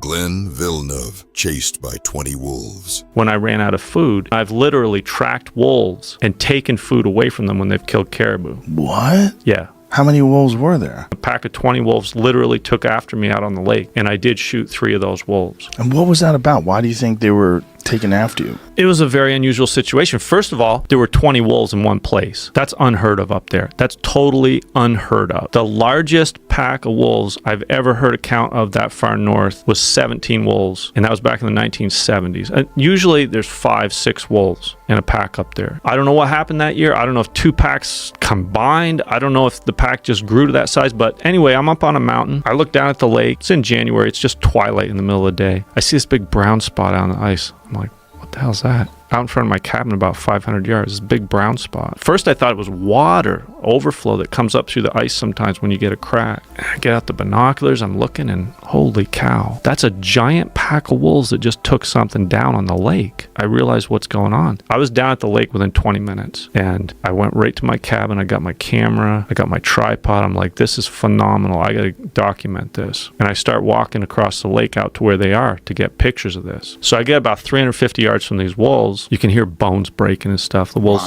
Glenn Villeneuve, chased by 20 wolves. When I ran out of food, I've literally tracked wolves and taken food away from them when they've killed caribou. What? Yeah. How many wolves were there? A pack of 20 wolves literally took after me out on the lake, and I did shoot 3 of those wolves. And what was that about? Why do you think they were taking after you? It was a very unusual situation. First of all, there were 20 wolves in one place. That's unheard of up there. That's totally unheard of. The largest pack of wolves I've ever heard a count of that far north was 17 wolves, and that was back in the 1970s. And usually there's 5, 6 wolves in a pack up there. I don't know what happened that year. I don't know if 2 packs combined. I don't know if the pack just grew to that size. But anyway, I'm up on a mountain. I look down at the lake. It's in January. It's just twilight in the middle of the day. I see this big brown spot out on the ice. I'm like, what the hell's that? Out in front of my cabin about 500 yards, this big brown spot. First I thought it was water overflow that comes up through the ice sometimes when you get a crack. I get out the binoculars, I'm looking, and holy cow, that's a giant pack of wolves that just took something down on the lake. I realized what's going on. I was down at the lake within 20 minutes, and I went right to my cabin. I got my camera, I got my tripod. I'm like, this is phenomenal. I gotta document this. And I start walking across the lake out to where they are to get pictures of this. So I get about 350 yards from these wolves. You can hear bones breaking and stuff. The wolves,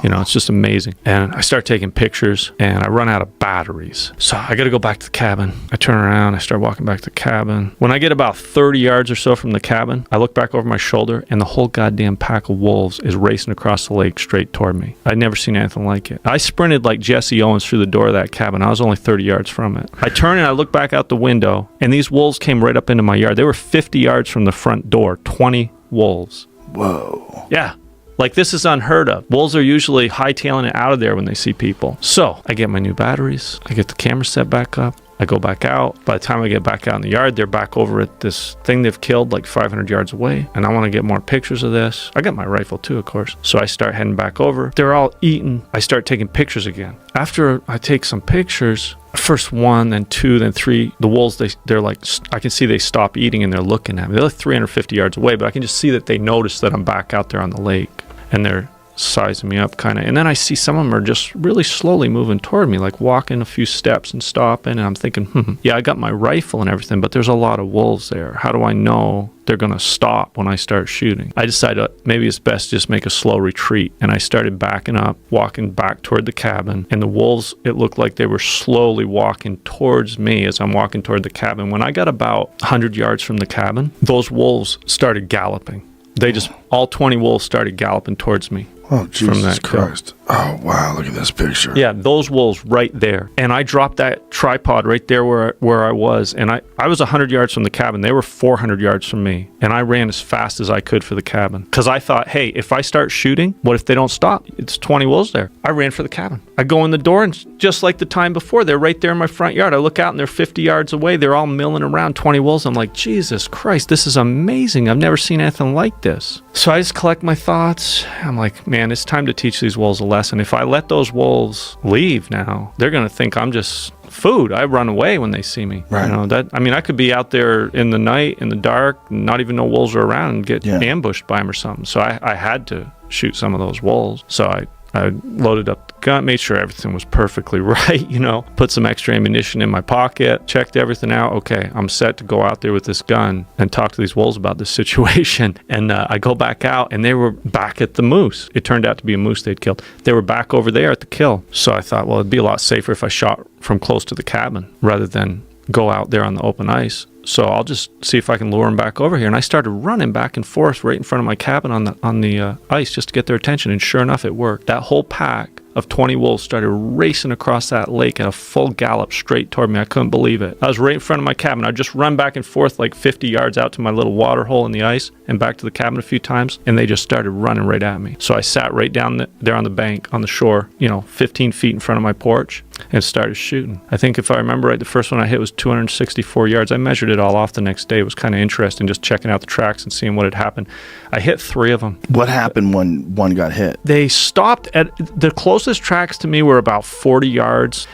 you know, it's just amazing. And I start taking pictures, and I run out of batteries. So I got to go back to the cabin. I turn around. I start walking back to the cabin. When I get about 30 yards or so from the cabin, I look back over my shoulder, and the whole goddamn pack of wolves is racing across the lake straight toward me. I'd never seen anything like it. I sprinted like Jesse Owens through the door of that cabin. I was only 30 yards from it. I turn and I look back out the window, and these wolves came right up into my yard. They were 50 yards from the front door, 20 wolves. Whoa. Yeah. Like, this is unheard of. Wolves are usually hightailing it out of there when they see people. So I get my new batteries. I get the camera set back up. I go back out. By the time I get back out in the yard, they're back over at this thing they've killed like 500 yards away. And I want to get more pictures of this. I got my rifle too, of course. So I start heading back over. They're all eating. I start taking pictures again. After I take some pictures, first 1, then 2, then 3, the wolves, they're like, I can see they stop eating and they're looking at me. They're like 350 yards away, but I can just see that they notice that I'm back out there on the lake, and they're sizing me up kind of. And then I see some of them are just really slowly moving toward me, like walking a few steps and stopping. And I'm thinking, yeah, I got my rifle and everything, but there's a lot of wolves there. How do I know they're going to stop when I start shooting? I decided maybe it's best to just make a slow retreat. And I started backing up, walking back toward the cabin. And the wolves, it looked like they were slowly walking towards me as I'm walking toward the cabin. When I got about 100 yards from the cabin, those wolves started galloping. They just, all 20 wolves started galloping towards me. Oh, Jesus Christ. Oh, wow. Look at this picture. Yeah, those wolves right there. And I dropped that tripod right there where I was. And I was 100 yards from the cabin. They were 400 yards from me. And I ran as fast as I could for the cabin. Because I thought, hey, if I start shooting, what if they don't stop? It's 20 wolves there. I ran for the cabin. I go in the door, and just like the time before, they're right there in my front yard. I look out, and they're 50 yards away. They're all milling around, 20 wolves. I'm like, Jesus Christ, this is amazing. I've never seen anything like this. So I just collect my thoughts. I'm like, man, it's time to teach these wolves a lesson. If I let those wolves leave now, they're going to think I'm just food. I run away when they see me. Right. You know, that, I mean, I could be out there in the night, in the dark, not even know wolves are around, and get ambushed by them or something. So I had to shoot some of those wolves. So I loaded up the gun, made sure everything was perfectly right, you know, put some extra ammunition in my pocket, checked everything out. Okay, I'm set to go out there with this gun and talk to these wolves about this situation. And I go back out, and they were back at the moose. It turned out to be a moose they'd killed. They were back over there at the kill. So I thought, well, it'd be a lot safer if I shot from close to the cabin rather than go out there on the open ice. So I'll just see if I can lure them back over here. And I started running back and forth right in front of my cabin on the ice just to get their attention. And sure enough, it worked. That whole pack of 20 wolves started racing across that lake at a full gallop straight toward me. I couldn't believe it. I was right in front of my cabin. I'd just run back and forth like 50 yards out to my little water hole in the ice and back to the cabin a few times, and they just started running right at me. So I sat right down there on the bank, on the shore, 15 feet in front of my porch, and started shooting. I think if I remember right, the first one I hit was 264 yards. I measured it all off the next day. It was kind of interesting just checking out the tracks and seeing what had happened. I hit 3 of them. What happened when one got hit? They stopped at the closest tracks to me were about 40 yards.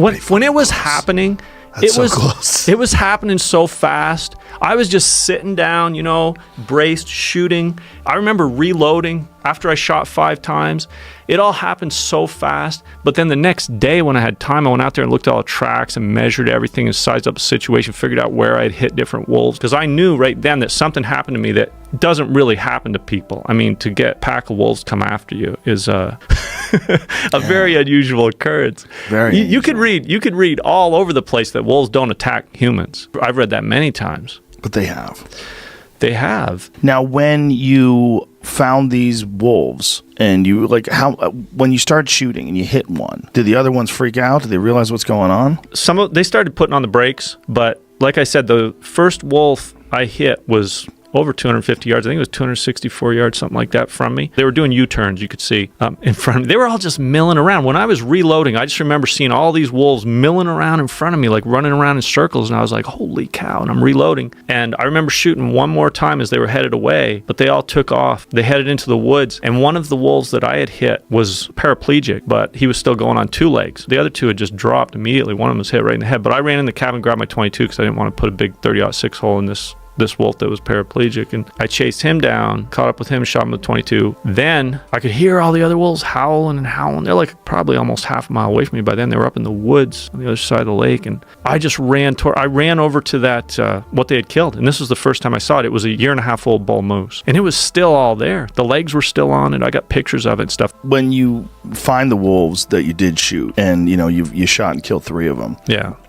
When it was happening, That's so close. It was happening so fast. I was just sitting down, braced, shooting. I remember reloading after I shot 5 times, it all happened so fast. But then the next day when I had time, I went out there and looked at all the tracks and measured everything and sized up the situation, figured out where I'd hit different wolves. Because I knew right then that something happened to me that doesn't really happen to people. I mean, to get a pack of wolves come after you is a very unusual occurrence. You could read all over the place that wolves don't attack humans. I've read that many times. But they have. They have. Now, when you found these wolves and you when you started shooting and you hit one, did the other ones freak out? Did they realize what's going on? They started putting on the brakes, but like I said, the first wolf I hit was over 250 yards. I think it was 264 yards, something like that from me. They were doing U-turns, you could see in front of me. They were all just milling around. When I was reloading, I just remember seeing all these wolves milling around in front of me, like running around in circles, and I was like, holy cow, and I'm reloading. And I remember shooting one more time as they were headed away, but they all took off. They headed into the woods, and one of the wolves that I had hit was paraplegic, but he was still going on 2 legs. The other 2 had just dropped immediately. One of them was hit right in the head, but I ran in the cabin, grabbed my 22 because I didn't want to put a big 30-06 hole in this wolf that was paraplegic, and I chased him down, caught up with him, shot him with 22. Then I could hear all the other wolves howling and howling. They're like probably almost half a mile away from me by then. They were up in the woods on the other side of the lake, and I just ran over to that what they had killed, and this was the first time I saw it. It was a 1.5-year-old bull moose, and it was still all there. The legs were still on it. I got pictures of it and stuff. When you find the wolves that you did shoot, and you shot and killed 3 of them,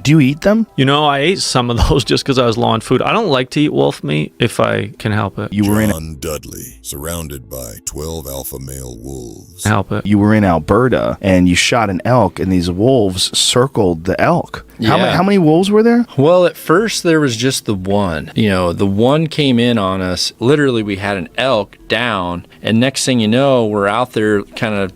do you eat them? I ate some of those just because I was low on food. I don't like to eat wolf meat if I can help it. John Dudley, surrounded by 12 alpha male wolves. Help it. You were in Alberta and you shot an elk, and these wolves circled the elk. Yeah. How many wolves were there? Well, at first there was just the one. The one came in on us. Literally, we had an elk down, and next thing you know, we're out there kind of,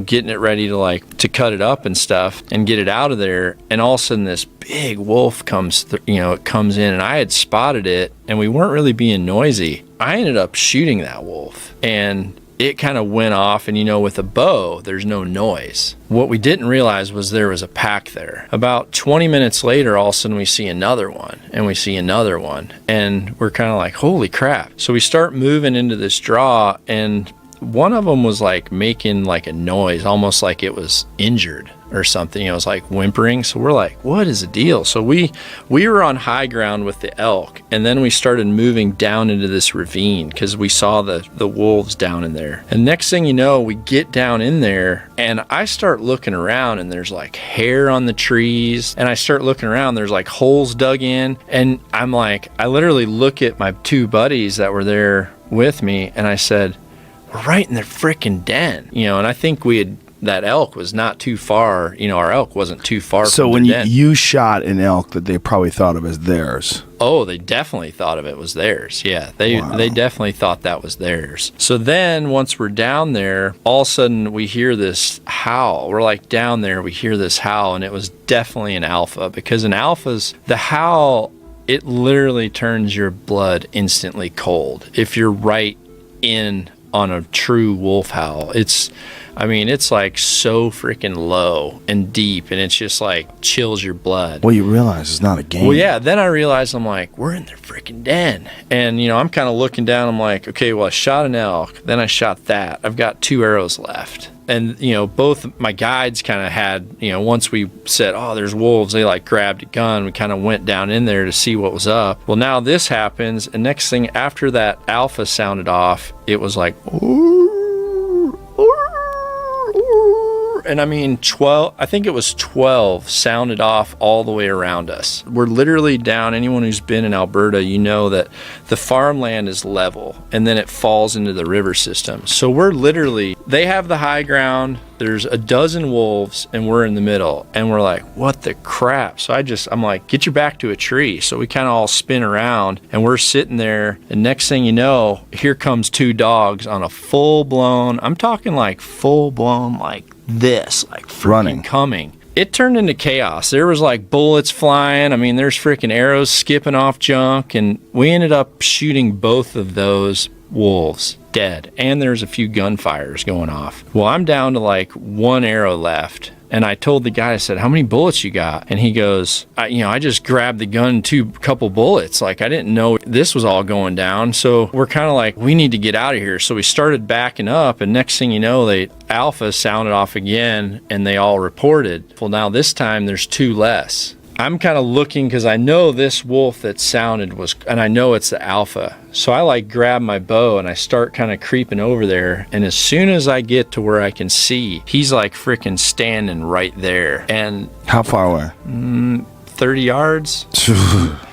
getting it ready to cut it up and stuff and get it out of there. And all of a sudden, this big wolf comes, it comes in, and I had spotted it, and we weren't really being noisy. I ended up shooting that wolf, and it kind of went off, and with a bow, there's no noise. What we didn't realize was there was a pack there. About 20 minutes later, all of a sudden we see another one, and we see another one, and we're kind of like, holy crap. So we start moving into this draw, and one of them was making a noise, almost like it was injured or something. It was whimpering. So we're like, what is the deal? So we were on high ground with the elk, and then we started moving down into this ravine because we saw the wolves down in there. And next thing you know, we get down in there, and I start looking around, and there's hair on the trees, and I start looking around, there's holes dug in, and I'm like, I literally look at my 2 buddies that were there with me, and I said, we're right in their freaking den, and I think that elk was not too far, our elk wasn't too far from the den. So when you shot an elk that they probably thought of as theirs. Oh, they definitely thought of it was theirs. Yeah, they definitely thought that was theirs. So then once we're down there, all of a sudden we hear this howl. We're down there, we hear this howl, and it was definitely an alpha, because in alphas, the howl, it literally turns your blood instantly cold. If you're right in on a true wolf howl, it's so freaking low and deep, and it's just chills your blood. Well, you realize it's not a game. Well, yeah, then I realized, I'm like, we're in their freaking den. And, I'm kind of looking down, I'm like, okay, well, I shot an elk, then I shot that. I've got 2 arrows left. And, both my guides kind of had, once we said, oh, there's wolves, they grabbed a gun. We kind of went down in there to see what was up. Well, now this happens. And next thing, after that alpha sounded off, it was like, and 12, I think it was 12 sounded off all the way around us. We're literally down. Anyone who's been in Alberta, that the farmland is level, and then it falls into the river system. So we're literally, they have the high ground, there's a dozen wolves, and we're in the middle, and we're like, what the crap? So I'm like, get your back to a tree. So we kind of all spin around, and we're sitting there, and next thing you know, here comes 2 dogs on a full-blown, I'm talking full-blown this, running, coming. It turned into chaos. There was bullets flying. There's freaking arrows skipping off junk, and we ended up shooting both of those wolves dead, and there's a few gunfires going off. Well, I'm down to 1 arrow left And I told the guy, I said, how many bullets you got? And he goes, I just grabbed the gun, couple bullets. Like, I didn't know this was all going down. So we're kind of like, we need to get out of here. So we started backing up, and next thing you know, Alpha sounded off again, and they all reported. Well, now this time there's 2 less. I'm kind of looking because I know this wolf that sounded and I know it's the alpha. So I like grab my bow and I start kind of creeping over there. And as soon as I get to where I can see, he's like freaking standing right there. And How far away? 30 yards.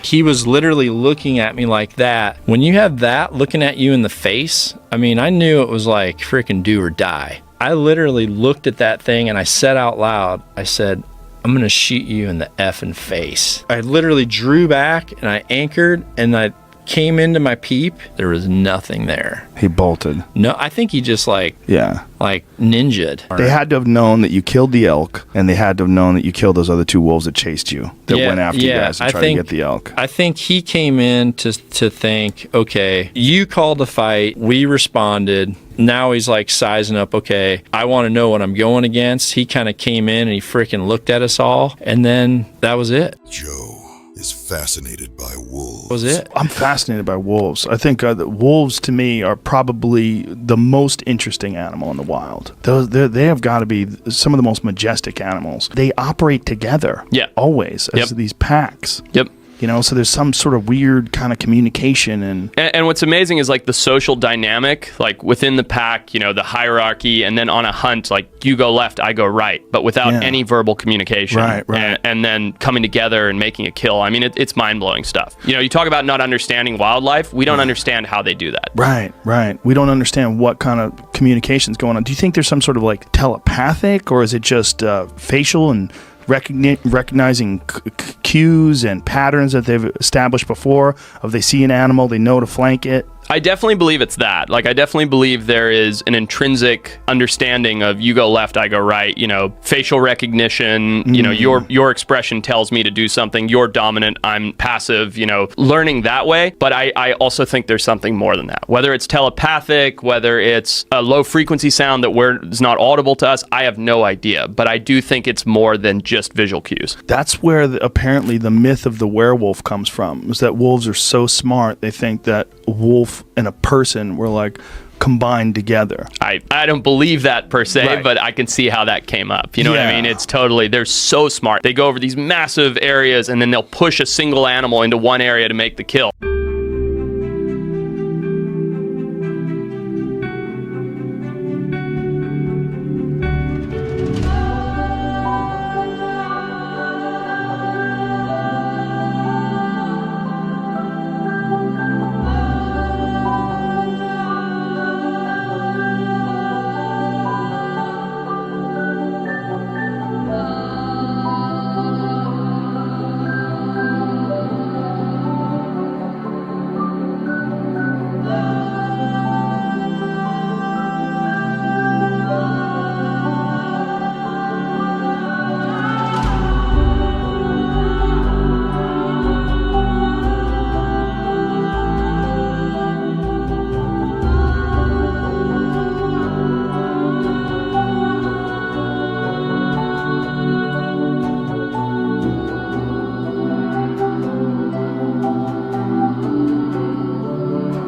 He was literally looking at me like that. When you have that looking at you in the face, I mean, I knew it was like freaking do or die. I literally looked at that thing and I said out loud, I said, I'm going to shoot you in the effing face. I literally drew back and I anchored and I came into my peep. There was nothing there. He bolted. No, I think he just like ninja'd. They had to have known that you killed the elk, and they had to have known that you killed those other 2 wolves that chased you, that went after you guys to try to get the elk. I think he came in to think, okay, you called the fight, we responded. Now he's like sizing up, okay, I want to know what I'm going against. He kind of came in and he freaking looked at us all, and then that was it. Joe is fascinated by wolves. That was it. I'm fascinated by wolves. I think the wolves, to me, are probably the most interesting animal in the wild. They have got to be some of the most majestic animals. They operate together, always, as these packs. Yep. You know, so there's some sort of weird kind of communication and what's amazing is like the social dynamic, like within the pack, you know, the hierarchy, and then on a hunt, like you go left, I go right, but without any verbal communication. Right. And then coming together and making a kill. I mean, it's mind-blowing stuff. You know, you talk about not understanding wildlife. We don't understand how they do that. Right. We don't understand what kind of communication's going on. Do you think there's some sort of like telepathic, or is it just facial and recognizing cues and patterns that they've established before? If they see an animal, they know to flank it. I definitely believe it's that. Like, I definitely believe there is an intrinsic understanding of you go left, I go right, you know, facial recognition, you know, your expression tells me to do something, you're dominant, I'm passive, you know, learning that way. But I also think there's something more than that. Whether it's telepathic, whether it's a low frequency sound that is not audible to us, I have no idea. But I do think it's more than just visual cues. That's where apparently the myth of the werewolf comes from, is that wolves are so smart, they think that a wolf and a person were like combined together. I don't believe that per se, Right. but I can see how that came up. You know what I mean? It's totally, they're so smart. They go over these massive areas and then they'll push a single animal into one area to make the kill.